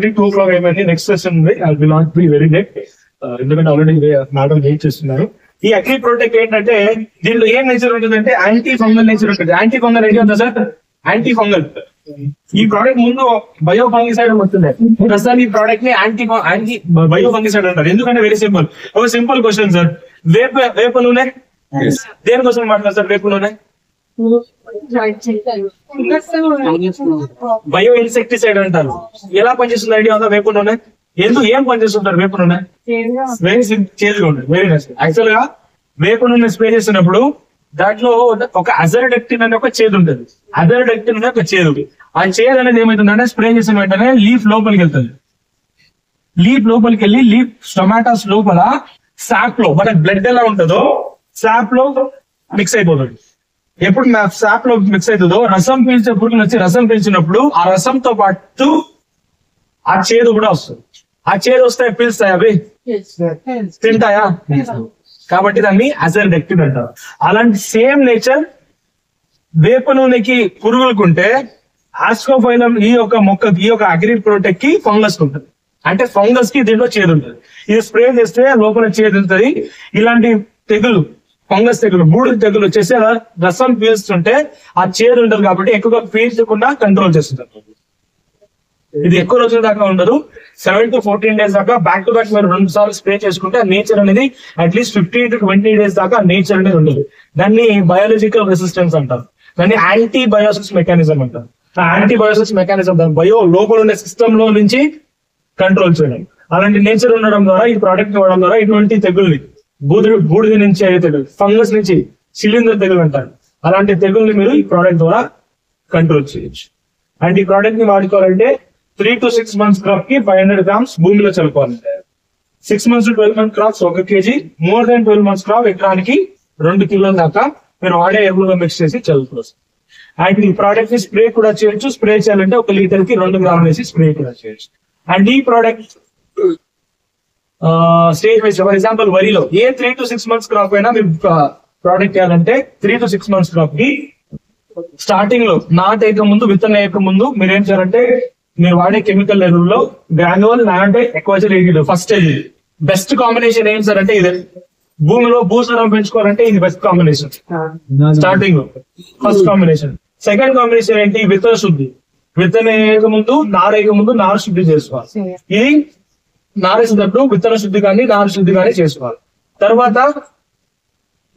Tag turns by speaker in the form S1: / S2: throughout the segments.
S1: 2 o'clock అయిపోయింది. Next session ఉంది. I will not be very late, ఎందుకంటే ఆల్రెడీ మేడం వెయిట్ చేస్తున్నారు. ఈ అగ్రి ప్రొటెక్ట్ ఏంటంటే దీంట్లో ఏం నేచర్ ఉంటుందంటే యాంటీ ఫంగల్ నేచర్ ఉంటుంది. యాంటీ ఫంగల్ ఏంటి ఉందా సార్? Anti fungal. ఈ ప్రోడక్ట్ ముందు బయో ఫంగిసైడ్ వస్తుంది. ప్రస్తుతానికి ఈ ప్రోడక్ట్ ని యాంటీ బయో ఫంగిసైడ్ అంటారు. ఎందుకంటే వెరీ సింపుల్. ఒక సింపుల్ క్వశ్చన్ సార్, వేప నూనె దేనికోసం మాట్లాడతారు సార్? వేప నూనె బయో ఇన్సెక్టిసైడ్ అంటారు. ఎలా పనిచేస్తుంది ఐడియా ఉందా వేప నూనె? ఏం పనిచేస్తుంటారు వేప నూనె? వెరీ చేదుగా ఉంటుంది. Very nice. యాక్చువల్ గా వేప నూనె స్ప్రే చేసినప్పుడు దాంట్లో ఒక అజరడెక్టిన్ అనే ఒక చేదు ఉంటుంది. అజరడెక్టిన్ అనే ఒక చేదు. ఆ చేదు అనేది ఏమైతుందంటే స్ప్రే చేసిన వెంటనే లీఫ్ లోపలికి వెళ్తుంది. లీఫ్ లోపలికి వెళ్ళి లీఫ్ టొమాటోస్ లోపల సాప్ లో మనకి బ్లడ్ ఎలా ఉంటుందో సాప్ లో మిక్స్ అయిపోతుంది. ఎప్పుడు సాప్ లో మిక్స్ అవుతుందో రసం పీల్చే పురుగులు వచ్చి రసం పీల్చినప్పుడు ఆ రసంతో పాటు ఆ చేదు కూడా వస్తుంది. ఆ చేదు వస్తాయి, పీల్స్తాయి, అవి తింటాయా? కాబట్టి దాన్ని అజరడెక్టిన్ అంటారు. అలాంటి సేమ్ నేచర్ వేప నూనెకి పురుగులకుంటే ఆస్కోఫైలం ఈ యొక్క మొక్కకి, ఈ యొక్క అగ్రి ప్రొటెక్ట్ కి ఫంగస్ ఉంటుంది. అంటే ఫంగస్ కి దీంట్లో చేదు ఉంటుంది. ఇది స్ప్రే చేస్తే లోపల చేదు ఉంటుంది. ఇలాంటి తెగులు, ఫంగస్ తెగులు, బూడిద తెగులు వచ్చేసి రసం పీల్చుతుంటే ఆ చేదు ఉంటుంది కాబట్టి ఎక్కువగా పీల్చకుండా కంట్రోల్ చేస్తుంటారు. ఇది ఎక్కువ రోజుల దాకా ఉండదు. 7 to 14 days దాకా బ్యాక్ టు బ్యాక్ మీరు 2 సార్లు స్ప్రే చేసుకుంటే నేచర్ అనేది అట్లీస్ట్ 15 to 20 days దాకా నేచర్ అనేది ఉండదు. దాన్ని బయాలజికల్ రెసిస్టెన్స్ అంటారు. దాన్ని యాంటీబయోసిస్ మెకానిజం అంటారు. యాంటీబయోసిస్ మెకానిజం బయో లోపల ఉండే సిస్టమ్ లో నుంచి కంట్రోల్ చేయడం. అలాంటి నేచర్ ఉండడం ద్వారా, ఈ ప్రోడక్ట్ ఇవ్వడం ద్వారా ఇటువంటి తెగుల్ని, బూడిద నుంచి అయ్యే తెగులు, ఫంగస్ నుంచి శిలీంధ్ర తెగులు అంటారు. అలాంటి తెగుల్ని మీరు ఈ ప్రోడక్ట్ ద్వారా కంట్రోల్ చేయొచ్చు. అండ్ ఈ ప్రోడక్ట్ ని వాడుకోవాలంటే 3 to 6 months క్రాప్ కి 500 grams భూమిలో చల్లుకోవాలి. 6 months to 12 months crops 1 kg, more than 12 months crop ఎకరానికి 2 కిలోల దాకా మీరు వాడే ఎరువులో మిక్స్ చేసి చల్లుకోవచ్చు. అండ్ ఈ ప్రోడక్ట్ ని స్ప్రే కూడా చేయొచ్చు. స్ప్రే చేయాలంటే 1 లీటర్ కి 2 గ్రాములు వేసి స్ప్రే కూడా చేయొచ్చు. అండ్ ఈ product stage wise, for example వరిలో 3 to 6 months క్రాప్ అయినా మీరు ప్రోడక్ట్ చేయాలంటే 3 to 6 months క్రాప్ కి స్టార్టింగ్ లో నాటేయక ముందు, విత్తనం వేయక ముందు మీరు ఏం చేయాలంటే మీరు వాడే కెమికల్ ఎరువుల్లో గ్రాన్యువల్ అంటే ఎక్కువ ఫస్ట్ స్టేజ్. బెస్ట్ కాంబినేషన్ ఏం సార్ అంటే ఇదే. భూమిలో భూసారం పెంచుకోవాలంటే ఇది బెస్ట్ కాంబినేషన్. స్టార్టింగ్ లో ఫస్ట్ కాంబినేషన్. సెకండ్ కాంబినేషన్ ఏంటి? విత్తన శుద్ధి. విత్తనం వేయక ముందు, నారేయక ముందు నారు శుద్ధి చేసుకోవాలి. ఇది నారేసినప్పుడు విత్తన శుద్ధి కానీ నారు శుద్ధి కానీ చేసుకోవాలి. తర్వాత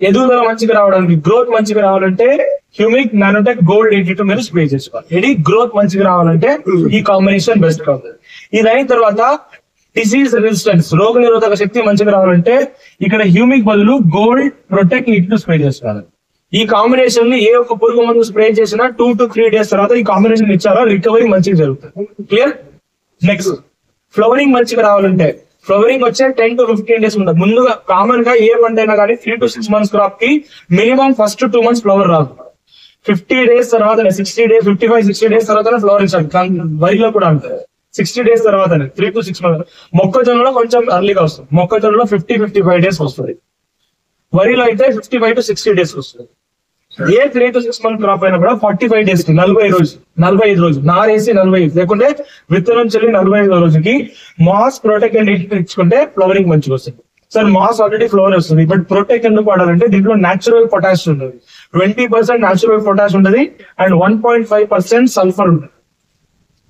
S1: ఎదుగుదల మంచిగా రావడానికి, గ్రోత్ మంచిగా రావాలంటే హ్యూమిక్ నానోటెక్ గోల్డ్ 82 మీరు స్ప్రే చేసుకోవాలి. ఇది గ్రోత్ మంచిగా రావాలంటే ఈ కాంబినేషన్ బెస్ట్ కావాలి. ఇది అయిన తర్వాత డిసీజ్ రెసిస్టెన్స్, రోగ నిరోధక శక్తి మంచిగా రావాలంటే ఇక్కడ హ్యూమిక్ బదులు గోల్డ్ ప్రొటెక్ట్ 82 స్ప్రే చేసుకోవాలి. ఈ కాంబినేషన్ ని ఏ ఒక్క పురుగు మందు స్ప్రే చేసినా 2 to 3 days తర్వాత ఈ కాంబినేషన్ ఇచ్చారా రికవరీ మంచిగా జరుగుతుంది. క్లియర్? నెక్స్ట్ ఫ్లవరింగ్ మంచిగా రావాలంటే ఫ్లవరింగ్ వచ్చే 10 to 15 days ఉంటుంది. ముందుగా కామన్ గా ఏ పంట అయినా కానీ 3 to 6 months క్రాప్ కి మినిమం ఫస్ట్ 2 months ఫ్లవర్ రాదు. 50 days తర్వాత 60 days, 55-60 days తర్వాత ఫ్లవర్ ఇచ్చాడు. వరిలో కూడా అంతే 60 days తర్వాత 3 to 6 months. మొక్కజొన్నలో కొంచెం ఎర్లీగా వస్తుంది. మొక్కజొన్నలో 50-55 days వస్తుంది. వరిలో అయితే 55 to 60 days వస్తుంది. 3 to 6 months క్రాప్ అయినా కూడా 45 days కి 45 రోజులు నారేసి 45 లేకుంటే విత్తనం చెల్లి 45 రోజుకి మాస్ ప్రొటెక్ట్ అండ్ ఇచ్చుకుంటే ఫ్లవరింగ్ మంచిగా వస్తుంది. సార్ మాస్ ఆల్రెడీ ఫ్లవర్ వస్తుంది, బట్ ప్రొటెక్ట్ ఎందుకు వాడాలంటే దీంట్లో న్యాచురల్ పొటాష్ ఉంటుంది. 20% న్యాచురల్ పొటాష్ ఉంటుంది అండ్ 1.5% సల్ఫర్ ఉంటుంది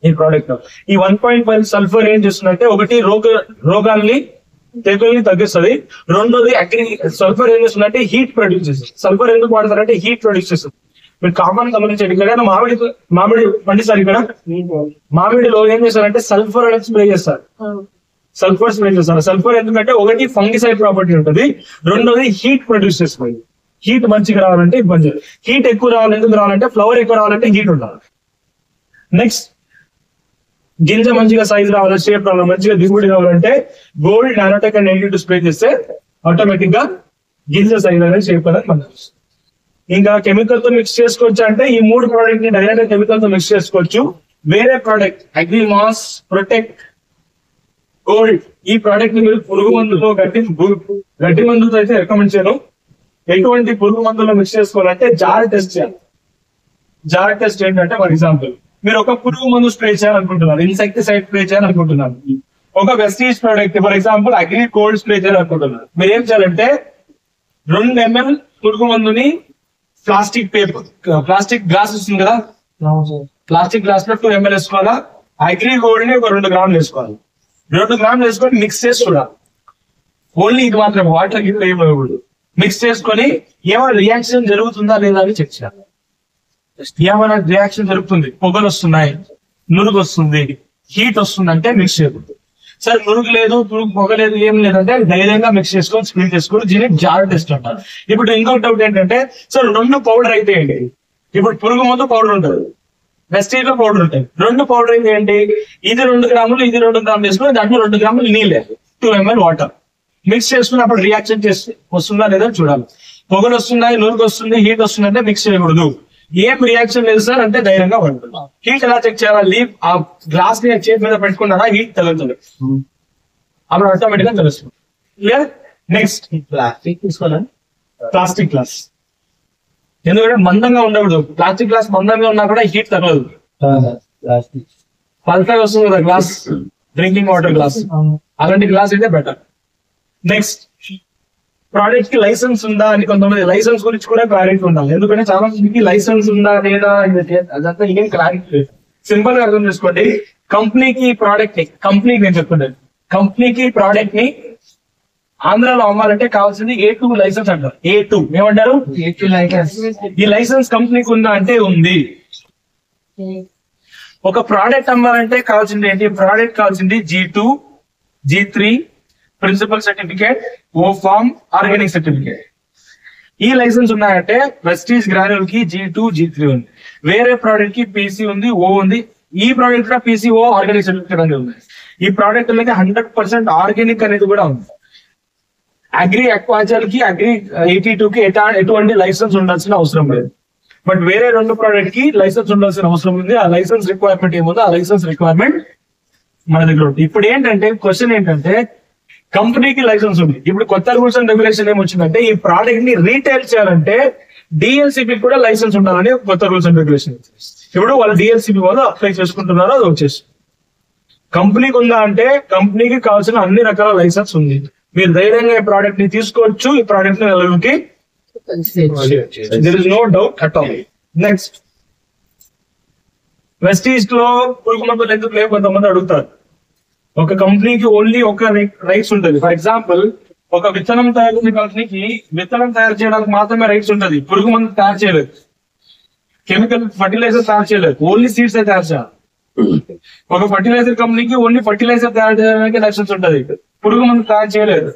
S1: ఈ ప్రోడక్ట్ లో. ఈ 1.5 సల్ఫర్ ఏం చేస్తుందంటే ఒకటి రోగాల్ని, తెగుల్ని తగ్గిస్తుంది. రెండోది సల్ఫర్ ఏం చేస్తుందంటే హీట్ ప్రొడ్యూస్ చేస్తుంది. సల్ఫర్ ఎందుకు వాడతారంటే హీట్ ప్రొడ్యూస్ చేస్తుంది. మీరు కామన్ గమనించండి, ఇక్కడ మామిడి పండిస్తారు. ఇక్కడ మామిడిలో ఏం చేస్తారంటే సల్ఫర్ అనేది స్ప్రే చేస్తారు. సల్ఫర్ స్ప్రే చేస్తారు. సల్ఫర్ ఎందుకంటే ఒకటి ఫంగిసైడ్ ప్రాపర్టీ ఉంటుంది, రెండోది హీట్ ప్రొడ్యూస్ చేస్తుంది. హీట్ మంచిగా రావాలంటే ఇబ్బంది. హీట్ ఎక్కువ రావాలి, ఎందుకు రావాలంటే ఫ్లవర్ ఎక్కువ రావాలంటే హీట్ ఉండాలి. నెక్స్ట్ గింజ మంచిగా సైజ్ రావాలి, షేప్ రావాలి, మంచిగా దిగుబడి రావాలంటే గోల్డ్ నానోటెక్ అండ్ 82 స్ప్రే చేస్తే ఆటోమేటిక్ గా గింజ సైజ్ అనేది షేప్ అనేది మనకు. ఇంకా కెమికల్ తో మిక్స్ చేసుకోవచ్చు అంటే ఈ 3 ప్రోడక్ట్ ని డైరెక్ట్ కెమికల్ తో మిక్స్ చేసుకోవచ్చు. వేరే product agri mass protect gold, ఈ ప్రోడక్ట్ ని మీరు పురుగు మందుతో గడ్డి మందుతో అయితే రికమెండ్ చేయను. ఎటువంటి పురుగు మందులో మిక్స్ చేసుకోవాలంటే జార్ టెస్ట్ చేయాలి. జార్ టెస్ట్ ఏంటంటే ఫర్ ఎగ్జాంపుల్ మీరు ఒక పురుగు మందు స్ప్రే చేయాలనుకుంటున్నారు, ఇన్సెక్టిసైడ్ స్ప్రే చేయాలనుకుంటున్నారు, ఒక Vestige product for example agri cold spray చేయాలనుకుంటున్నారు, మీరు ఏం చేయాలంటే 2 ml పురుగు మందుని ప్లాస్టిక్ గ్లాస్ వస్తుంది కదా, ప్లాస్టిక్ గ్లాస్ లో 2 ml వేసుకోవాలా, అగ్రి గోల్డ్ ని ఒక 2 గ్రాములు వేసుకోవాలి. 2 గ్రాములు వేసుకొని మిక్స్ చేసి చూడాలి. ఓన్లీ ఇది మాత్రం, వాటర్ గిట్ల ఏం లేకూడదు. మిక్స్ చేసుకొని ఏమైనా రియాక్షన్ జరుగుతుందా లేదా అని చెక్ చేయాలి. ఏమైనా రియాక్షన్ జరుగుతుంది, పొగలు వస్తున్నాయి, నురుగు వస్తుంది, హీట్ వస్తుంది అంటే మిక్స్ చేయకూడదు. సార్ నురుగు లేదు, పొగ లేదు, ఏం లేదంటే ధైర్యంగా మిక్స్ చేసుకొని స్ప్రే చేసుకొని దీన్ని జార్ టెస్ట్ అంటారు. ఇప్పుడు ఇంకొక డౌట్ ఏంటంటే సార్ 2 పౌడర్ అయితే ఏంటి? ఇప్పుడు పురుగు మందు పౌడర్ ఉంటుంది, వెస్టీజ్ లో పౌడర్ ఉంటాయి, 2 పౌడర్ అయితే ఏంటి? ఇది 2 గ్రాములు, ఇది 2 గ్రాములు వేసుకుని దాంట్లో 2 గ్రాములు నీళ్ళే, 2 ml వాటర్ మిక్స్ చేసుకుని అప్పుడు రియాక్షన్ చేసి వస్తుందా లేదా చూడాలి. పొగలు వస్తున్నాయి, నురుగు వస్తుంది, హీట్ వస్తుందంటే మిక్స్ చేయకూడదు. ఏం రియాక్షన్ లేదు సార్ అంటే ధైర్యంగా పడుతుంది. హీట్ ఎలా చెక్ చేయాలి? ఆ గ్లాస్ ని చేతి మీద పెట్టుకున్నారా హీట్ తగ్గుతుంది, అప్పుడు ఆటోమేటిక్ గా తెలుస్తుంది. క్లియర్? నెక్స్ట్ ప్లాస్టిక్ తీసుకోవాలని, ప్లాస్టిక్ గ్లాస్ ఎందుకంటే మందంగా ఉండకూడదు. ప్లాస్టిక్ గ్లాస్ మందంగా ఉన్నా కూడా హీట్ తగ్గదు, పల్చగా వస్తుంది కదా గ్లాస్, డ్రింకింగ్ వాటర్ గ్లాస్, అలాంటి గ్లాస్ అయితే బెటర్. నెక్స్ట్ ప్రోడక్ట్ కి లైసెన్స్ ఉందా అని కొంతమంది లైసెన్స్ గురించి కూడా క్లారిటీ ఉండాలి. ఎందుకంటే చాలా మందికి లైసెన్స్ ఉందా లేదా అదంతా ఏం క్లారిటీ లేదు. సింపుల్ గా అర్థం చేసుకోండి. కంపెనీకి ప్రోడక్ట్ ని, కంపెనీకి నేను చెప్తున్నాను, కంపెనీకి ప్రోడక్ట్ ని ఆంధ్రాలో అమ్మాలంటే కావాల్సింది A2 లైసెన్స్ అంటారు. A2 ఏమంటారు? A2 licence. ఈ లైసెన్స్ కంపెనీకి ఉందా అంటే ఉంది. ఒక ప్రోడక్ట్ అమ్మాలంటే కావాల్సింది ఏంటి? ప్రోడక్ట్ కావాల్సింది G2, G3 ప్రిన్సిపల్ సర్టిఫికేట్, ఓ ఫార్మ్, ఆర్గానిక్ సర్టిఫికేట్. ఈ లైసెన్స్ ఉన్నాయంటే వెస్టీజ్ గ్రాన్యూల్ కి G2, G3 ఉంది. వేరే ప్రోడక్ట్ కి PC ఉంది, O ఉంది. ఈ ప్రోడక్ట్ కూడా PC, O, ఆర్గానిక్ సర్టిఫికేట్ అనేది ఉంది. ఈ ప్రోడక్ట్ అనేది 100% ఆర్గానిక్ అనేది కూడా ఉంది. అగ్రి అక్వాచర్ కి, అగ్రి 82 కి ఎటువంటి లైసెన్స్ ఉండాల్సిన అవసరం లేదు. బట్ వేరే 2 ప్రోడక్ట్ కి లైసెన్స్ ఉండాల్సిన అవసరం ఉంది. ఆ లైసెన్స్ రిక్వైర్మెంట్ ఏముందో ఆ లైసెన్స్ రిక్వైర్మెంట్ మన దగ్గర ఉంది. ఇప్పుడు ఏంటంటే క్వశ్చన్ ఏంటంటే కంపెనీకి లైసెన్స్ ఉంది. ఇప్పుడు కొత్త రూల్స్ అండ్ రెగ్యులేషన్ ఏమొచ్చిందంటే ఈ ప్రోడక్ట్ ని రీటైల్ చేయాలంటే డిఎల్సిపి కూడా లైసెన్స్ ఉండాలని కొత్త రూల్స్ అండ్ రెగ్యులేషన్. ఇప్పుడు వాళ్ళు డిఎల్సిపి వాళ్ళు అప్లై చేసుకుంటున్నారో అది వచ్చేసి కంపెనీకి ఉందా అంటే కంపెనీకి కావాల్సిన అన్ని రకాల లైసెన్స్ ఉంది. మీరు ధైర్యంగా ఈ ప్రోడక్ట్ ని తీసుకోవచ్చు. ఈ ప్రోడక్ట్ ని నలుగురికి there is no doubt at all. Next Vestige లో పురుగు మందులు ఎందుకు లేవు కొంతమంది అడుగుతారు. ఒక కంపెనీకి ఓన్లీ ఒక రైట్స్ ఉంటుంది. ఫర్ ఎగ్జాంపుల్ ఒక విత్తనం తయారు చేసే కంపెనీకి విత్తనం తయారు చేయడానికి మాత్రమే రైట్స్ ఉంటుంది. పురుగు మందు తయారు చేయలేదు, కెమికల్ ఫర్టిలైజర్ తయారు చేయలేదు, ఓన్లీ సీడ్స్ తయారు చేయాలి. ఒక ఫర్టిలైజర్ కంపెనీకి ఓన్లీ ఫర్టిలైజర్ తయారు చేయడానికి లైసెన్స్ ఉంటుంది, పురుగు మందు తయారు చేయలేదు.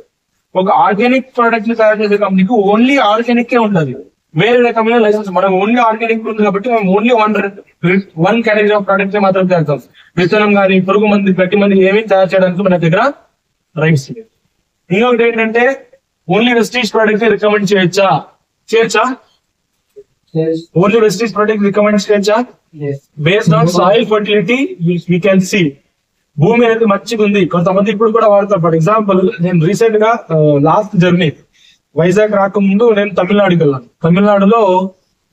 S1: ఒక ఆర్గానిక్ ప్రోడక్ట్ ని తయారు చేసే కంపెనీకి ఓన్లీ ఆర్గానిక్ ఉంటుంది, వేరే రకమైన లైసెన్స్. మనం ఓన్లీ ఆర్గానిక్ ఉంది కాబట్టి మనం only one category of product మాత్రం తయారు చేస్తాం. విత్తనం కానీ పురుగు మంది గట్టి మంది ఏమీ తయారు చేయడానికి మన దగ్గర రైట్స్. ఇంకొకటి ఏంటంటే ఓన్లీ వెస్టీజ్ ప్రోడక్ట్ రికమెండ్ చేయొచ్చా? ఓన్లీ వెస్టీజ్ ప్రోడక్ట్ రికమెండ్ చేయొచ్చా? Based on soil fertility we can see భూమి అనేది మంచిగా ఉంది. కొంతమంది ఇప్పుడు కూడా వాడతారు. ఫర్ ఎగ్జాంపుల్ నేను రీసెంట్ గా లాస్ట్ జర్నీ వైజాగ్ రాకముందు నేను తమిళనాడుకి వెళ్ళాను. తమిళనాడులో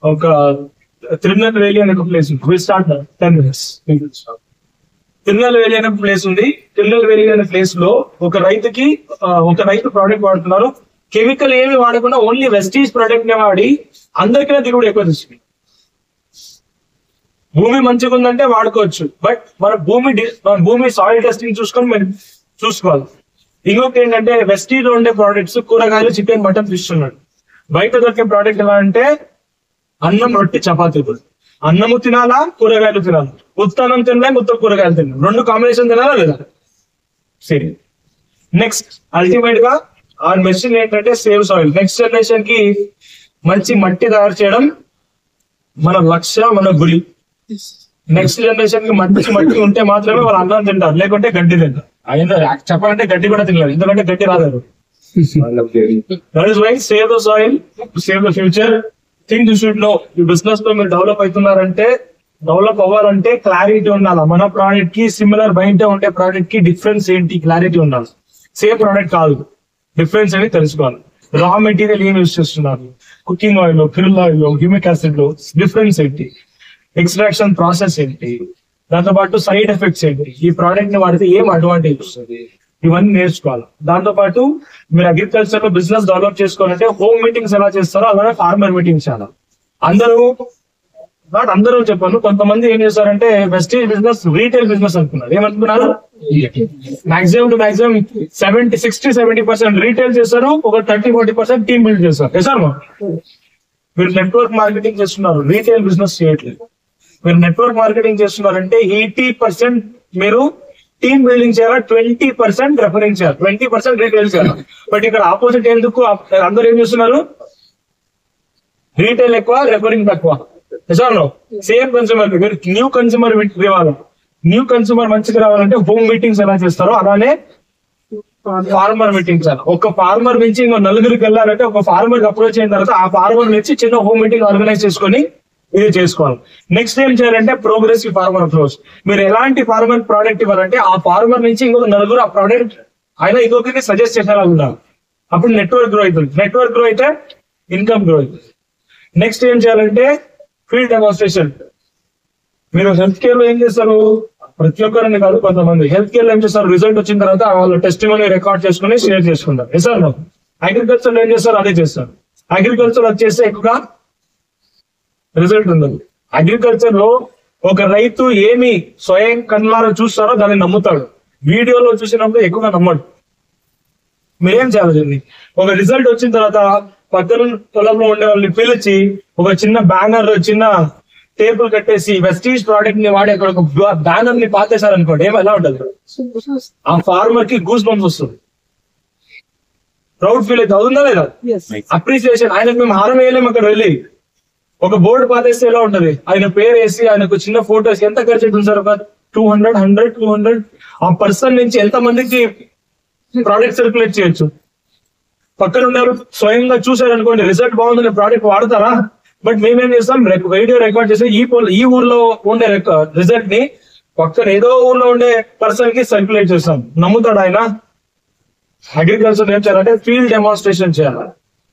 S1: ఒక తిరునెల్వేలి అనే ప్లేస్ ఉంది. Will start 10 minutes. తిరునెల్వేలి అనే ప్లేస్ ఉంది. తిరునెల్వేలి అనే ప్లేస్ లో ఒక రైతు ప్రోడక్ట్ వాడుతున్నారు. కెమికల్ ఏమి వాడకుండా ఓన్లీ వెస్టీజ్ ప్రోడక్ట్ నే వాడి అందరికీ దిగుబడి ఎక్కువ తెచ్చింది. భూమి మంచిగా ఉందంటే వాడుకోవచ్చు, బట్ మన భూమి సాయిల్ టెస్టింగ్ చూసుకొని మనం చూసుకోవాలి. ఇంకొకటి ఏంటంటే వెస్టీజ్ లో ఉండే ప్రోడక్ట్స్ కూరగాయలు, చికెన్, మటన్, ఫిష్ ఉన్నాడు. బయట దొరికే ప్రోడక్ట్ ఎలా అంటే అన్నం, రొట్టె, చపాతీలు. అన్నము తినాలా, కూరగాయలు తినాలి. ఉత్తన్నం తినలే, ఉత్త కూరగాయలు తినాలి. 2 కాంబినేషన్ తినాలా లేదా? సరే. నెక్స్ట్ అల్టిమేట్ గా ఆ మెషిన్ ఏంటంటే సేవ్ సాయిల్. నెక్స్ట్ జనరేషన్ కి మంచి మట్టి తయారు చేయడం మన లక్ష్య, మన గురి. నెక్స్ట్ జనరేషన్ కి మంచి మట్టి ఉంటే మాత్రమే వాళ్ళు అన్నం తింటారు, లేకుంటే గడ్డి తింటారు. అయినా చెప్పాలంటే గడ్డి కూడా తినలేదు, ఎందుకంటే గడ్డి రాదు. That is why save the soil, save the future. Thing you should know. ఈ బిజినెస్ లో మీరు డెవలప్ అవ్వాలంటే క్లారిటీ ఉండాలి. మన ప్రోడక్ట్ కి సిమిలర్ బయట ఉండే ప్రోడక్ట్ కి డిఫరెన్స్ ఏంటి, క్లారిటీ ఉండాలి. సేమ్ ప్రోడక్ట్ కాదు, డిఫరెన్స్ అని తెలుసుకోవాలి. రా మెటీరియల్ ఏం యూజ్ చేస్తున్నారు, cooking oil, fill oil, humic acid లో డిఫరెన్స్ ఏంటి, ఎక్స్ట్రాక్షన్ ప్రాసెస్ ఏంటి, దాంతో పాటు సైడ్ ఎఫెక్ట్స్ ఏంటి, ఈ ప్రోడక్ట్ ని వాడితే ఏం అడ్వాంటేజ్ వస్తుంది, ఇవన్నీ నేర్చుకోవాలి. దాంతో పాటు మీరు అగ్రికల్చర్ లో బిజినెస్ డెవలప్ చేసుకోవాలంటే హోమ్ మీటింగ్స్ ఎలా చేస్తారో అలాగే ఫార్మర్ మీటింగ్స్ చాలా. అందరూ చెప్పాను, కొంతమంది ఏం చేస్తారంటే వెస్టేజ్ బిజినెస్ రీటైల్ బిజినెస్ అనుకున్నారు. ఏమనుకున్నారు? మాక్సిమం టు మాక్సిమం 60-70% రీటైల్ చేస్తారు, ఒక 30-40% టీమ్ బిల్డ్ చేస్తారు. చేశారు మీరు నెట్వర్క్ మార్కెటింగ్ చేస్తున్నారు, రీటైల్ బిజినెస్ చేయట్లేదు. మీరు నెట్వర్క్ మార్కెటింగ్ చేస్తున్నారంటే 80% మీరు టీమ్ బిల్డింగ్ చేయాలా, 20% రెఫరింగ్ చేయాలి, 20% రీటైల్ చేయాలి. బట్ ఇక్కడ ఆపోజిట్ ఎందుకు అందరూ ఏం చేస్తున్నారు? రీటైల్ ఎక్కువ, రెఫరింగ్ తక్కువ. సేమ్ కన్స్యూమర్, మీరు న్యూ కన్స్యూమర్ ఇవ్వాలి. న్యూ కన్స్యూమర్ మంచిగా రావాలంటే హోమ్ మీటింగ్స్ ఎలా చేస్తారో అలానే ఫార్మర్ మీటింగ్స్. ఒక ఫార్మర్ నుంచి ఇంకో నలుగురికి వెళ్ళాలంటే ఒక ఫార్మర్ అప్రోచ్ అయిన తర్వాత ఆ ఫార్మర్ నుంచి చిన్న హోమ్ మీటింగ్ ఆర్గనైజ్ చేసుకొని ఇది చేసుకోవాలి. నెక్స్ట్ ఏం చేయాలంటే ప్రోగ్రెసివ్ ఫార్మర్ అప్రోచ్. మీరు ఎలాంటి ఫార్మర్ ప్రోడక్ట్ ఇవ్వాలంటే ఆ ఫార్మర్ నుంచి ఇంకొక నలుగురు ఆ ప్రోడక్ట్ అయినా ఇంకొకరికి సజెస్ట్ చేసేలా ఉండాలి. అప్పుడు నెట్వర్క్ గ్రో అవుతుంది. నెట్వర్క్ గ్రో అయితే ఇన్కమ్ గ్రో అవుతుంది. నెక్స్ట్ ఏం చేయాలంటే ఫీల్డ్ డెమాన్స్ట్రేషన్. మీరు హెల్త్ కేర్ లో ఏం చేస్తారు? ప్రతి ఒక్కరిని కాదు, కొంతమంది హెల్త్ కేర్ లో ఏం చేస్తారు? రిజల్ట్ వచ్చిన తర్వాత వాళ్ళు టెస్టిమోనీ రికార్డ్ చేసుకుని షేర్ చేసుకుంటారు. సార్ అగ్రికల్చర్ లో ఏం చేస్తారు? అదే చేస్తారు. అగ్రికల్చర్ వచ్చేస్తే ఎక్కువగా రిజల్ట్ ఉండదు. అగ్రికల్చర్ లో ఒక రైతు ఏమి స్వయం కళ్ళారా చూస్తారో దాన్ని నమ్ముతాడు, వీడియోలో చూసినప్పుడు ఎక్కువగా నమ్మడు. మీరేం చేయాలి? ఒక రిజల్ట్ వచ్చిన తర్వాత పక్కన పొలంలో ఉండే వాళ్ళని పిలిచి ఒక చిన్న బ్యానర్, చిన్న టేబుల్ కట్టేసి వెస్టీజ్ ప్రోడక్ట్ ని వాడి అక్కడ ఒక బ్యానర్ ని పాతేశారనుకోండి, ఎలా ఉంటుంది? ఆ ఫార్మర్ కి గూస్ బంప్స్ వస్తుంది, ప్రౌడ్ ఫీల్ అయితే అవుతుందా లేదా? అప్రిసియేషన్. ఆయనకు మేము హారం వేయలేము. అక్కడ వెళ్ళి ఒక బోర్డు పాతేస్తే ఎలా ఉంటది? ఆయన పేరు వేసి ఆయనకు చిన్న ఫోటోస్ ఎంత ఖర్చు అవుతుంది సార్? ఒక 200 ఆ పర్సన్ నుంచి ఎంత మందికి ప్రోడక్ట్ సర్క్యులేట్ చేయొచ్చు? పక్కన ఉన్నారు స్వయంగా చూసారనుకోండి, రిజల్ట్ బాగుందని ప్రోడక్ట్ వాడతారా? బట్ మేమేం చేస్తాం? వీడియో రికార్డ్ చేసి ఈ ఊర్లో ఉండే రిజల్ట్ ని పక్కన ఏదో ఊర్లో ఉండే పర్సన్ కి సర్క్యులేట్ చేస్తాం. నమ్ముతాడు ఆయన? అగ్రికల్చర్ ఏం చేయాలంటే ఫీల్డ్ డెమాన్స్ట్రేషన్ చేయాలి.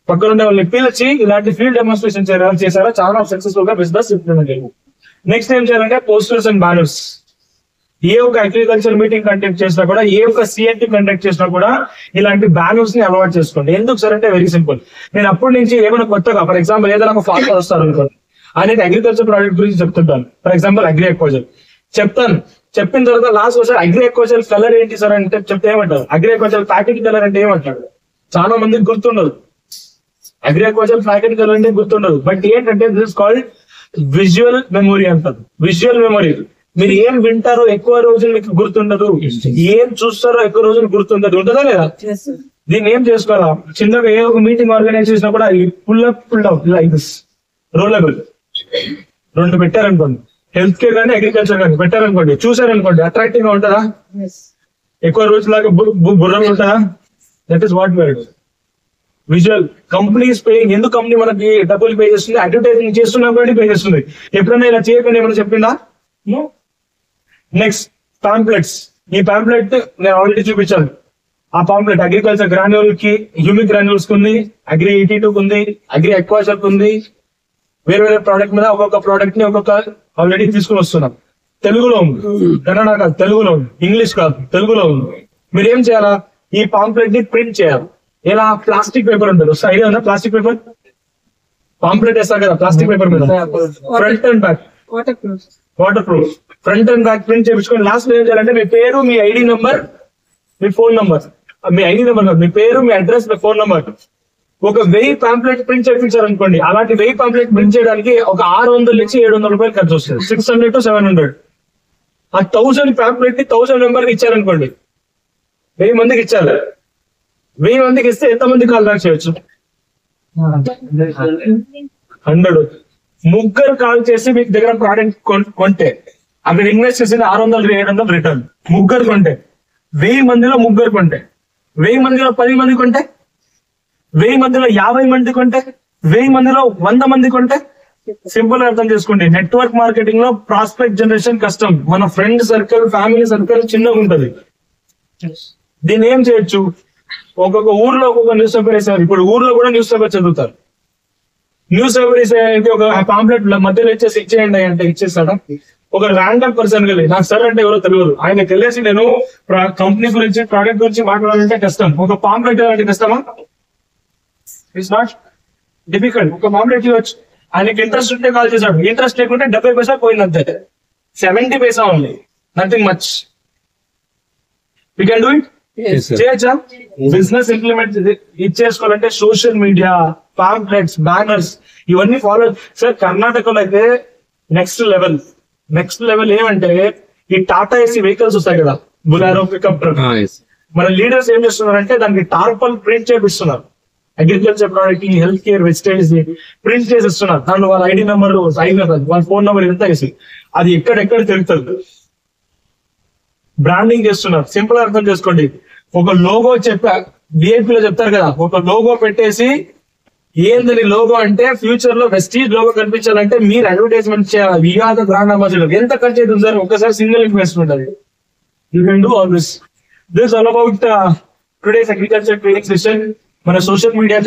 S1: పక్కన ఉండే వాళ్ళని పిలిచి ఇలాంటి ఫీల్డ్ డెమాన్స్ట్రేషన్ చేశారా చాలా సక్సెస్ఫుల్ గా బిజినెస్ ఇంప్లిమెంట్ అయ్యింది. నెక్స్ట్ ఏం చేయాలంటే పోస్టర్స్ అండ్ బ్యానర్స్. ఏ ఒక అగ్రికల్చర్ మీటింగ్ కండక్ట్ చేసినా కూడా, ఏ ఒక సిఎన్టీ కండక్ట్ చేసినా కూడా ఇలాంటి బ్యానర్స్ ని అలవాటు చేసుకోండి. ఎందుకు సార్ అంటే వెరీ సింపుల్. నేను అప్పటి నుంచి ఏమైనా కొత్తగా, ఫర్ ఎగ్జాంపుల్ ఏదైనా ఒక ఫార్మర్ వస్తారు అనుకోండి, అనేది అగ్రికల్చర్ ప్రోడక్ట్ గురించి చెప్తుంటాను. ఫర్ ఎగ్జాంపుల్ అగ్రి ఎక్వాకల్చర్ చెప్తాను. చెప్పిన తర్వాత లాస్ట్ ఒకసారి అగ్రి ఎక్వాకల్చర్ కలర్ ఏంటి సార్ అంటే చెప్తే ఏమంటారు? అగ్రి ఎక్వాకల్చర్ ప్యాకెట్ కలర్ అంటే ఏమంటాడు? చాలా మందికి గుర్తుండదు. అగ్రి ఎక్వాకల్చర్ ప్యాకెట్ కలర్ అంటే గుర్తుండదు. బట్ ఏంటంటే this is called visual memory అంటారు. Visual memory. మీరు ఏం వింటారో ఎక్కువ రోజులు మీకు గుర్తుండదు, ఏం చూస్తారో ఎక్కువ రోజులు గుర్తుండదు. ఉంటుందా లేదా? దీన్ని ఏం చేసుకోవాలా? చిన్నగా ఏ ఒక మీటింగ్ ఆర్గనైజ్ చేసినా కూడా pull up like this rollable 2 పెట్టారనుకోండి, హెల్త్ కేర్ కానీ అగ్రికల్చర్ కానీ పెట్టారనుకోండి, చూసారనుకోండి, అట్రాక్టివ్ గా ఉంటుందా? ఎక్కువ రోజులాగా బుర్రలు ఉంటుందా? That is what where visual. Companies paying. ఎందుకు కంపెనీ మనకి డబ్బులు పే చేస్తుంది? అడ్వర్టైజింగ్ చేస్తున్నాం కాబట్టి పే చేస్తుంది. ఎప్పుడైనా ఇలా చేయకుండా ఏమైనా చెప్పిందా? Next pamphlets. ఈ పాంప్లెట్ నేను ఆల్రెడీ చూపించాను. ఆ పాంప్లెట్ అగ్రికల్చర్ గ్రాన్యూల్ కి, హ్యూమిక్ గ్రాన్యూల్స్ ఉంది, అగ్రి 82 ఉంది, అగ్రి ఎక్వాకల్చర్ ఉంది. వేరే ప్రోడక్ట్ మీద ఒక్కొక్క ప్రోడక్ట్ ని ఒక్కొక్క ఆల్రెడీ తీసుకుని వస్తున్నాం. తెలుగులో ఉంది, కన్నడ కాదు, తెలుగులో ఉంది, ఇంగ్లీష్ కాదు, తెలుగులో ఉంది. మీరు ఏం చేయాలా? ఈ పాంప్లెట్ ని ప్రింట్ చేయాలి. ఎలా? ప్లాస్టిక్ పేపర్ ఉంటుంది, ఐడియా ఉందా? ప్లాస్టిక్ పేపర్ పాంప్లెట్ వేస్తారు కదా, ప్లాస్టిక్ పేపర్ మీద front and back water proof front and back print చేయించుకొని లాస్ట్ ఏం చేయాలంటే మీ పేరు, మీ ఐడి నెంబర్, మీ ఫోన్ నెంబర్, మీ ఐడి నెంబర్ కాదు, మీ పేరు, మీ అడ్రస్, మీ ఫోన్ నెంబర్, ఒక 1000 పాంప్లెట్ ప్రింట్ చేయించారనుకోండి. అలాంటి 1000 పాంప్లెట్ ప్రింట్ చేయడానికి ఒక 600 నుంచి 700 రూపాయలు ఖర్చు వస్తుంది. 600 to 700. ఆ 1000 పాంప్లెట్ ని 1000 మెంబర్కి ఇచ్చారనుకోండి, 1000 మందికి ఇచ్చారు. 1000 మందికి ఇస్తే ఎంత మంది కాల్ బ్యాక్ చేయొచ్చు? 100. ముగ్గురు కాల్ చేసి మీకు దగ్గర ప్రోడక్ట్ కొంటే అక్కడ ఇన్వెస్ట్ చేసింది 600-700 రిటర్న్. ముగ్గురు కొంటే 1000 మందిలో ముగ్గురు కొంటే, 1000 మందిలో 10 మంది కొంటే, 1000 మందిలో 50 మంది కొంటే, 1000 మందిలో 100 మంది కొంటే, సింపుల్ అర్థం చేసుకోండి. నెట్వర్క్ మార్కెటింగ్ లో ప్రాస్పెక్ట్ జనరేషన్ కష్టం. మన ఫ్రెండ్ సర్కిల్, ఫ్యామిలీ సర్కిల్ చిన్నగా ఉంటది. దీన్ని ఏం చేయొచ్చు? ఒక్కొక్క ఊర్లో ఒక్కొక్క న్యూస్ పేపర్ వేసారు. ఇప్పుడు ఊర్లో కూడా న్యూస్ పేపర్ చదువుతారు. న్యూస్ పేపర్స్ ఒక పాంప్లెట్ మధ్యలో ఇచ్చేయండి అంటే ఇచ్చేస్తాడా? ఒక ర్యాండమ్ పర్సన్ కి నాకు సార్ అంటే ఎవరో తెలియదు, ఆయన తెలిసి నేను కంపెనీ గురించి ప్రోడక్ట్ గురించి మాట్లాడాలంటే కష్టం. ఒక పాంప్లెట్ అంటే కష్టమా? It's not difficult. ఒక పాంప్లెట్ ఇవ్వచ్చు. ఆయనకి ఇంట్రెస్ట్ ఉంటే కాల్ చేశాడు, ఇంట్రెస్ట్ లేకుంటే 70 పైసా పోయిందంతే, 70 paisa only, nothing much. We can do it. చేయొచ్చా? బిజినెస్ ఇంప్లిమెంట్ ఇచ్చేసుకోవాలంటే సోషల్ మీడియా, పాంప్లెట్స్, బ్యానర్స్ ఇవన్నీ ఫాలో. సార్ కర్ణాటకలో అయితే నెక్స్ట్ లెవెల్ ఏమంటే ఈ టాటా ఏసీ వెహికల్స్ వస్తాయి కదా, బులారో, పికప్ ట్రక్, మన లీడర్స్ ఏం చేస్తున్నారంటే దానికి టార్పల్ ప్రింట్ చేపిస్తున్నారు. Agriculture product, health care, vegetables print చేసి ఇస్తున్నారు. దాంట్లో వాళ్ళ ఐడి నెంబర్, వాళ్ళ ఫోన్ నెంబర్ ఎంత వేసి అది ఎక్కడెక్కడ తిరుగుతుంది. బ్రాండింగ్ చేస్తున్నారు. సింపుల్ అర్థం చేసుకోండి. ఒక లోగో డిఐపి లో చెప్తారు కదా, ఒక లోగో పెట్టేసి ఏందని లోగో అంటే ఫ్యూచర్ లో వెస్టీజ్ లోగో కనిపించాలంటే మీరు అడ్వర్టైజ్మెంట్ చేయాలి. We are the brand ambassador. ఎంత ఖర్చు అవుతుంది సార్? ఒకసారి సింగిల్ ఇన్వెస్ట్మెంట్ అది. You can do all this all about today's agriculture training session. మన సోషల్ మీడియా